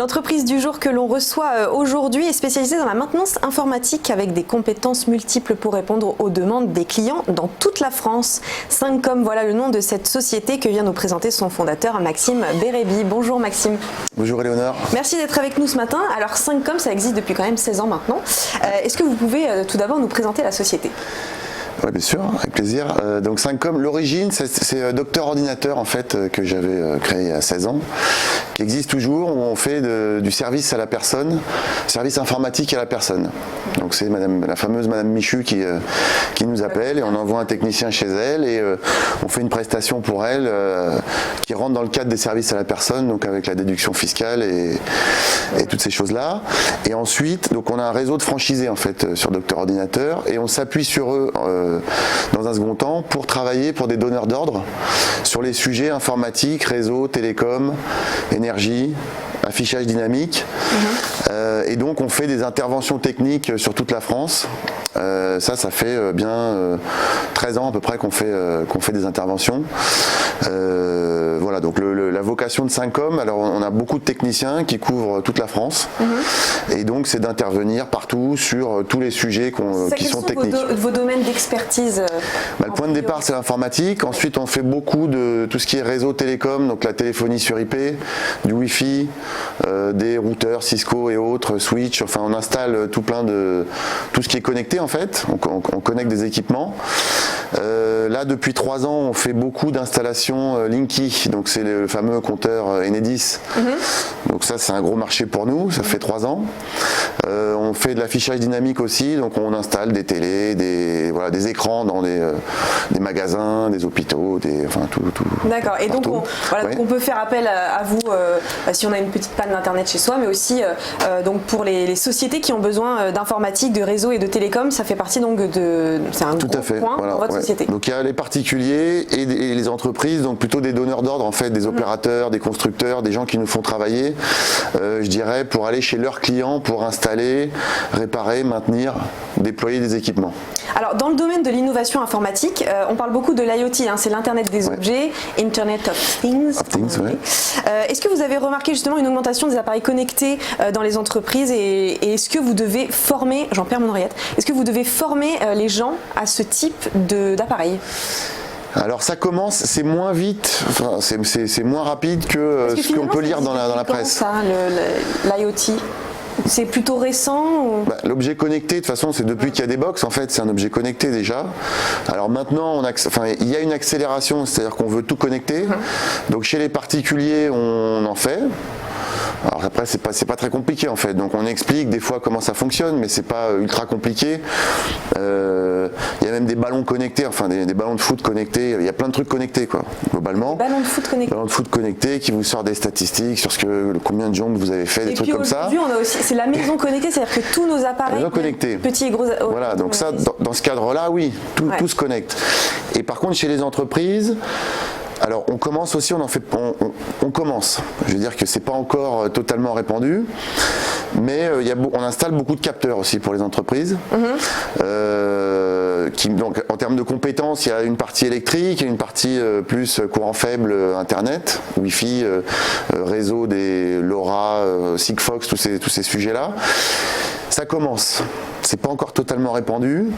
L'entreprise du jour que l'on reçoit aujourd'hui est spécialisée dans la maintenance informatique avec des compétences multiples pour répondre aux demandes des clients dans toute la France. 5com, voilà le nom de cette société que vient nous présenter son fondateur Maxime Bérébi. Bonjour Maxime. Bonjour Éléonore. Merci d'être avec nous ce matin. Alors 5com, ça existe depuis quand même 16 ans maintenant. Est-ce que vous pouvez tout d'abord nous présenter la société ? Oui, bien sûr, avec plaisir. Donc 5com, l'origine, c'est Docteur Ordinateur en fait que j'avais créé il y a 16 ans, qui existe toujours, où on fait du service à la personne, service informatique à la personne. Donc c'est la fameuse Madame Michu qui nous appelle et on envoie un technicien chez elle et on fait une prestation pour elle qui rentre dans le cadre des services à la personne, donc avec la déduction fiscale et toutes ces choses-là. Et ensuite, donc on a un réseau de franchisés en fait sur Docteur Ordinateur et on s'appuie sur eux dans un second temps pour travailler pour des donneurs d'ordre sur les sujets informatiques, réseau, télécom, énergie, affichage dynamique. Et donc on fait des interventions techniques sur toute la France. Ça fait bien 13 ans à peu près qu'on fait des interventions. Voilà, donc la vocation de 5com, alors on a beaucoup de techniciens qui couvrent toute la France. Et donc c'est d'intervenir partout sur tous les sujets qui sont techniques. Vos domaines d'expertise Le point de départ c'est l'informatique. Ensuite on fait beaucoup de tout ce qui est réseau télécom, donc la téléphonie sur IP, du Wi-Fi, des routeurs Cisco et autres, Switch, enfin on installe tout ce qui est connecté en fait, on connecte des équipements. Là depuis 3 ans on fait beaucoup d'installations Linky, donc c'est le fameux compteur Enedis. Donc ça c'est un gros marché pour nous, ça fait 3 ans. On fait de l'affichage dynamique aussi, donc on installe des télés, des écrans dans des magasins, des hôpitaux, tout. D'accord, et donc donc on peut faire appel à vous si on a une petite panne d'internet chez soi, mais aussi donc pour les sociétés qui ont besoin d'informatique, de réseau et de télécom, ça fait partie donc c'est un gros point pour votre société. Donc il y a les particuliers et les entreprises, donc plutôt des donneurs d'ordre en fait, des opérateurs, des constructeurs, des gens qui nous font travailler, je dirais, pour aller chez leurs clients, pour installer, réparer, maintenir, déployer des équipements. Alors dans le domaine de l'innovation informatique, on parle beaucoup de l'IoT, c'est l'Internet des objets, Internet of Things. Est-ce que vous avez remarqué justement une augmentation des appareils connectés dans les entreprises et est-ce que vous devez former, j'en perds mon oreillette, est-ce que vous devez former les gens à ce type d'appareil ? Alors ça commence, c'est moins vite, c'est moins rapide que ce qu'on peut lire dans la presse. Comment ça, l'IoT ? C'est plutôt récent ou... L'objet connecté, de toute façon, c'est depuis qu'il y a des box, en fait, c'est un objet connecté déjà. Alors maintenant, il y a une accélération, c'est-à-dire qu'on veut tout connecter. Donc chez les particuliers, on en fait. Alors après c'est pas très compliqué en fait, donc on explique des fois comment ça fonctionne, mais c'est pas ultra compliqué. Il y a même des ballons connectés, enfin des ballons de foot connectés, il y a plein de trucs connectés quoi, globalement. Des ballons de foot connectés. Ballons de foot connectés qui vous sortent des statistiques sur combien de jambes vous avez fait, des trucs comme ça. Et puis on a aussi, c'est la maison connectée, c'est-à-dire que tous nos appareils connectés, petits et gros. Voilà, donc ça dans ce cadre-là, oui, tout se connecte. Et par contre chez les entreprises, alors on commence aussi, on commence. Je veux dire que c'est pas encore totalement répandu, mais on installe beaucoup de capteurs aussi pour les entreprises. Donc en termes de compétences, il y a une partie électrique et une partie plus courant faible Internet, Wi-Fi, réseau des LoRa, Sigfox, tous ces sujets-là. Ça commence. C'est pas encore totalement répandu.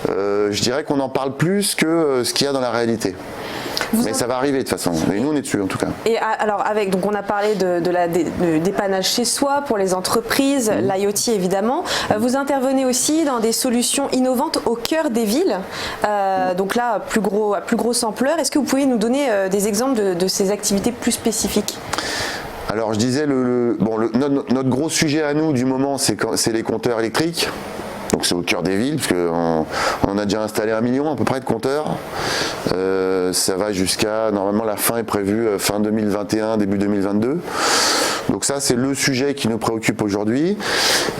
Je dirais qu'on en parle plus que ce qu'il y a dans la réalité. Mais ça va arriver de toute façon, et nous on est dessus en tout cas. Et alors donc on a parlé de dépannage chez soi pour les entreprises, l'IoT évidemment. Vous intervenez aussi dans des solutions innovantes au cœur des villes, donc là à plus grosse ampleur. Est-ce que vous pouvez nous donner des exemples de ces activités plus spécifiques ? Alors je disais, notre gros sujet à nous du moment c'est les compteurs électriques. Donc c'est au cœur des villes, parce qu'on en a déjà installé 1 million à peu près de compteurs. Ça va jusqu'à, normalement la fin est prévue fin 2021, début 2022. Donc ça c'est le sujet qui nous préoccupe aujourd'hui.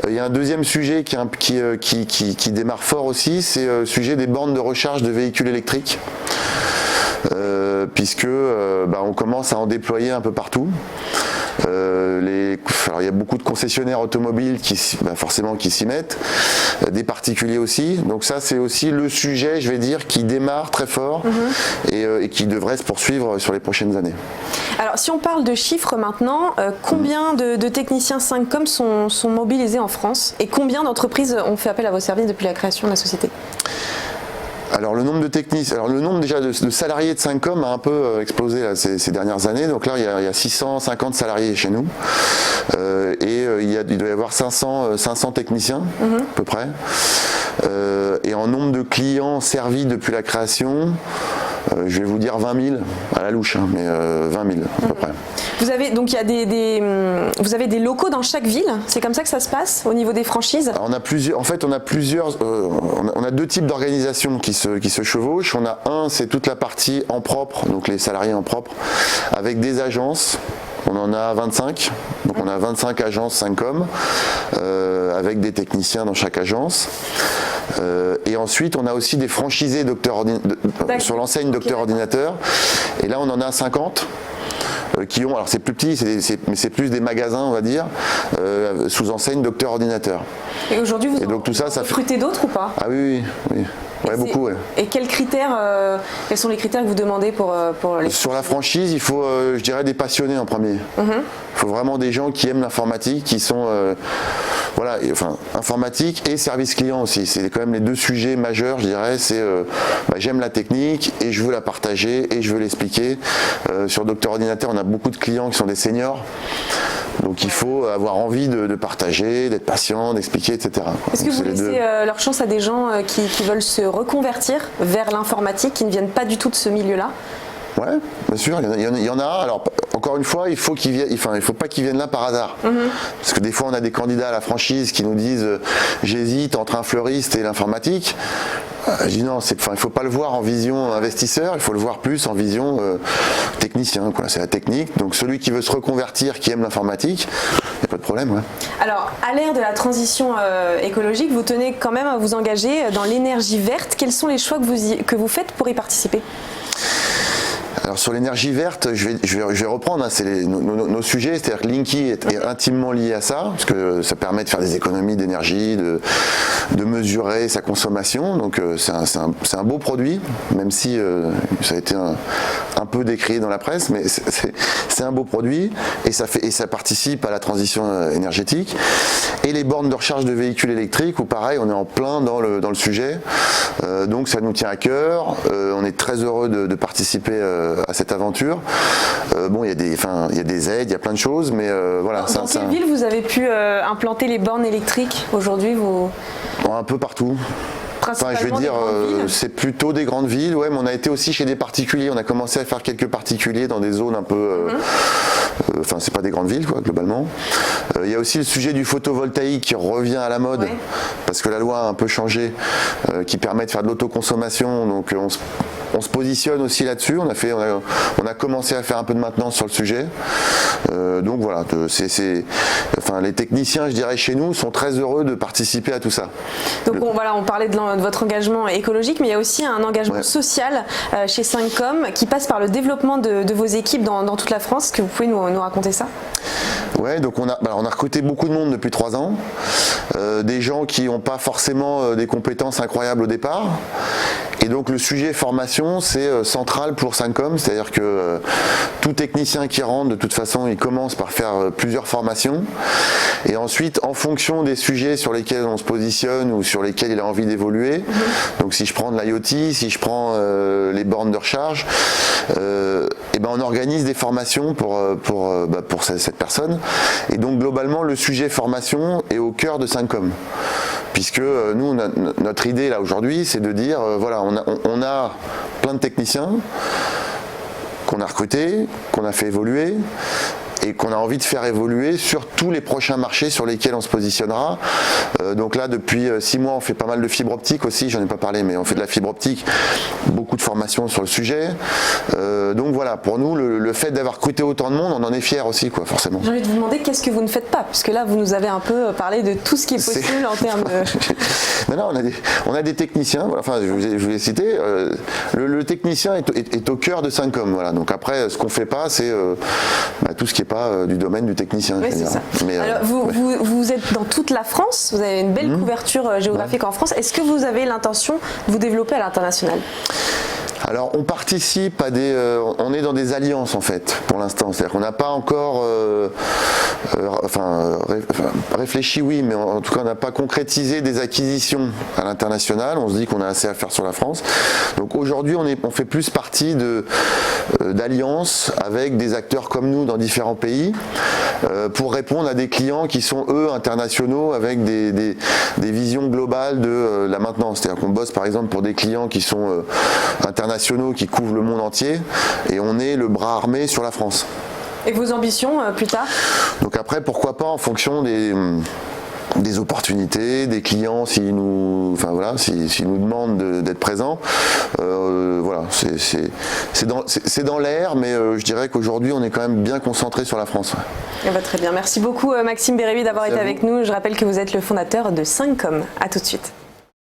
Il y a un deuxième sujet qui démarre fort aussi, c'est le sujet des bornes de recharge de véhicules électriques. puisque on commence à en déployer un peu partout. Alors il y a beaucoup de concessionnaires automobiles forcément qui s'y mettent, des particuliers aussi. Donc ça c'est aussi le sujet, je vais dire, qui démarre très fort et qui devrait se poursuivre sur les prochaines années. Alors si on parle de chiffres maintenant, combien de techniciens 5Com sont mobilisés en France et combien d'entreprises ont fait appel à vos services depuis la création de la société ? Alors le nombre déjà de salariés de 5Com a un peu explosé là, ces dernières années. Donc là il y a 650 salariés chez nous il doit y avoir 500 techniciens à peu près. Et en nombre de clients servis depuis la création, je vais vous dire 20 000 à la louche, mais 20 000 à peu près. Vous avez donc vous avez des locaux dans chaque ville. C'est comme ça que ça se passe au niveau des franchises. Alors, on a deux types d'organisations qui se chevauchent. On a c'est toute la partie en propre, donc les salariés en propre, avec des agences. On en a 25, donc on a 25 agences 5Com avec des techniciens dans chaque agence. Et ensuite, on a aussi des franchisés sur l'enseigne Docteur Ordinateur. Et là, on en a 50. Qui ont, alors c'est plus petit, mais c'est plus des magasins, on va dire, sous enseigne Docteur Ordinateur. Et aujourd'hui, vous recrutez d'autres ou pas ? Ah oui. Ouais, beaucoup, ouais. Et quels sont les critères que vous demandez pour les... Sur la franchise, il faut, je dirais, des passionnés en premier. Il faut vraiment des gens qui aiment l'informatique, qui sont, informatique et service client aussi. C'est quand même les deux sujets majeurs, je dirais. C'est, j'aime la technique et je veux la partager et je veux l'expliquer. Sur Docteur Ordinateur, on a beaucoup de clients qui sont des seniors. Donc il faut avoir envie de partager, d'être patient, d'expliquer, etc. Est-ce que vous laissez leur chance à des gens qui veulent se reconvertir vers l'informatique, qui ne viennent pas du tout de ce milieu-là ? Ouais, bien sûr, il y en a. Alors encore une fois, il faut pas qu'ils viennent là par hasard. Parce que des fois, on a des candidats à la franchise qui nous disent j'hésite entre un fleuriste et l'informatique. Je dis non, il ne faut pas le voir en vision investisseur, il faut le voir plus en vision technicien. C'est la technique. Donc celui qui veut se reconvertir, qui aime l'informatique, il n'y a pas de problème. Ouais. Alors, à l'ère de la transition écologique, vous tenez quand même à vous engager dans l'énergie verte. Quels sont les choix que vous faites pour y participer ? Alors sur l'énergie verte, je vais reprendre, c'est nos sujets, c'est-à-dire que Linky est intimement lié à ça, parce que ça permet de faire des économies d'énergie, de mesurer sa consommation, donc c'est un beau produit, même si ça a été un peu décrié dans la presse, mais c'est un beau produit, et ça participe à la transition énergétique. Et les bornes de recharge de véhicules électriques, où pareil, on est en plein dans le sujet, donc ça nous tient à cœur, on est très heureux de participer à cette aventure. Il y a des aides, il y a plein de choses, mais voilà. Dans quelle ville vous avez pu implanter les bornes électriques aujourd'hui Un peu partout. Je vais dire, c'est plutôt des grandes villes, ouais, mais on a été aussi chez des particuliers. On a commencé à faire quelques particuliers dans des zones un peu. C'est pas des grandes villes, quoi, globalement. Il y a aussi le sujet du photovoltaïque qui revient à la mode, parce que la loi a un peu changé, qui permet de faire de l'autoconsommation. Donc on se positionne aussi là-dessus. On a commencé à faire un peu de maintenance sur le sujet. Donc voilà, les techniciens, je dirais, chez nous, sont très heureux de participer à tout ça. Donc on parlait de votre engagement écologique, mais il y a aussi un engagement social chez 5Com qui passe par le développement de vos équipes dans toute la France. Est-ce que vous pouvez nous raconter ça ? Ouais, donc on a recruté beaucoup de monde depuis 3 ans, des gens qui n'ont pas forcément des compétences incroyables au départ. Et donc le sujet formation, c'est central pour 5Com, c'est-à-dire que tout technicien qui rentre, de toute façon, il commence par faire plusieurs formations. Et ensuite, en fonction des sujets sur lesquels on se positionne ou sur lesquels il a envie d'évoluer, donc si je prends de l'IoT, si je prends les bornes de recharge, on organise des formations pour cette personne. Et donc globalement, le sujet formation est au cœur de 5Com. Puisque nous, notre idée là aujourd'hui, c'est de dire, on a plein de techniciens qu'on a recrutés, qu'on a fait évoluer, et qu'on a envie de faire évoluer sur tous les prochains marchés sur lesquels on se positionnera. Donc là, depuis 6 mois, on fait pas mal de fibre optique aussi, j'en ai pas parlé, mais on fait de la fibre optique, beaucoup de formations sur le sujet. Donc voilà, pour nous, le fait d'avoir recruté autant de monde, on en est fiers aussi, quoi, forcément. J'ai envie de vous demander qu'est-ce que vous ne faites pas, puisque là, vous nous avez un peu parlé de tout ce qui est possible en termes de... Non, on a des techniciens, voilà, enfin, je vous ai cité, le technicien est au cœur de 5Com, voilà. Donc après, ce qu'on fait pas, c'est tout ce qui n'est pas du domaine du technicien. Oui, c'est ça. Mais, alors, vous êtes dans toute la France, vous avez une belle couverture géographique en France. Est-ce que vous avez l'intention de vous développer à l'international ? Alors on participe à on est dans des alliances en fait pour l'instant, c'est-à-dire qu'on n'a pas encore réfléchi, oui, mais en tout cas on n'a pas concrétisé des acquisitions à l'international. On se dit qu'on a assez à faire sur la France. Donc aujourd'hui on fait plus partie d'alliances avec des acteurs comme nous dans différents pays pour répondre à des clients qui sont eux internationaux avec des visions globales de la maintenance. C'est-à-dire qu'on bosse par exemple pour des clients qui sont internationaux qui couvrent le monde entier et on est le bras armé sur la France. Et vos ambitions plus tard ? Donc après, pourquoi pas en fonction des opportunités, des clients s'ils nous demandent d'être présents. Voilà, c'est dans l'air, mais je dirais qu'aujourd'hui on est quand même bien concentré sur la France. Ouais. Très bien, merci beaucoup Maxime Bérébi d'avoir été avec nous. Je rappelle que vous êtes le fondateur de 5Com. À tout de suite.